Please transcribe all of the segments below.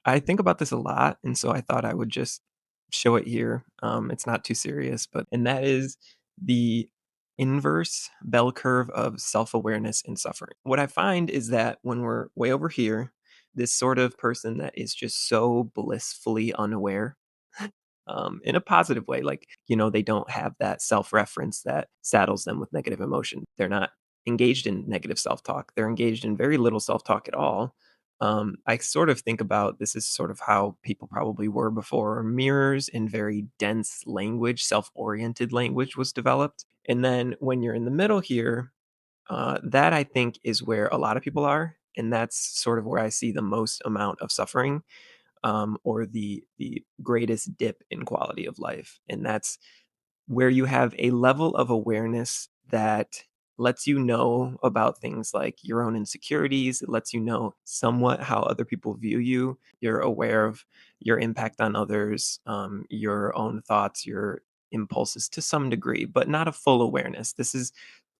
I think about this a lot, and so I thought I would just show it here. It's not too serious, but and that is the inverse bell curve of self-awareness and suffering. What I find is that when we're way over here, this sort of person that is just so blissfully unaware, in a positive way, like, they don't have that self-reference that saddles them with negative emotion. They're not engaged in negative self-talk. They're engaged in very little self-talk at all. I sort of think about this is sort of how people probably were before mirrors and very dense language, self-oriented language was developed. And then when you're in the middle here, that I think is where a lot of people are, and that's sort of where I see the most amount of suffering, or the greatest dip in quality of life, and that's where you have a level of awareness that lets you know about things like your own insecurities. It lets you know somewhat how other people view you. You're aware of your impact on others, your own thoughts, your impulses to some degree, but not a full awareness. This is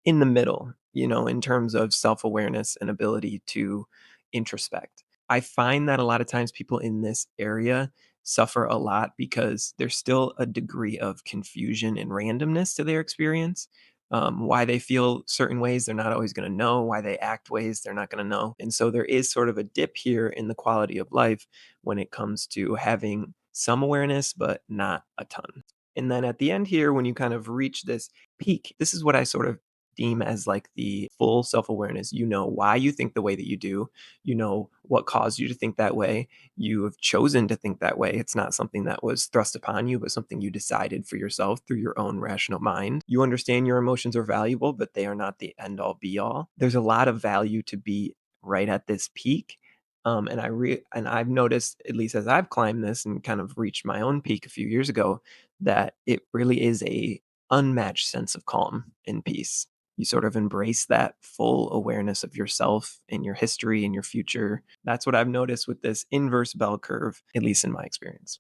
in the middle, in terms of self awareness and ability to introspect. I find that a lot of times people in this area suffer a lot because there's still a degree of confusion and randomness to their experience. Why they feel certain ways, they're not always going to know. Why they act ways, they're not going to know. And so there is sort of a dip here in the quality of life when it comes to having some awareness, but not a ton. And then at the end here, when you kind of reach this peak, this is what I sort of deem as like the full self awareness. You know why you think the way that you do, you know what caused you to think that way. You have chosen to think that way. It's not something that was thrust upon you, but something you decided for yourself through your own rational mind. You understand your emotions are valuable, but they are not the end all be all. There's a lot of value to be right at this peak. And I've noticed, at least as I've climbed this and kind of reached my own peak a few years ago, that it really is a unmatched sense of calm and peace. You sort of embrace that full awareness of yourself and your history and your future. That's what I've noticed with this inverse bell curve, at least in my experience.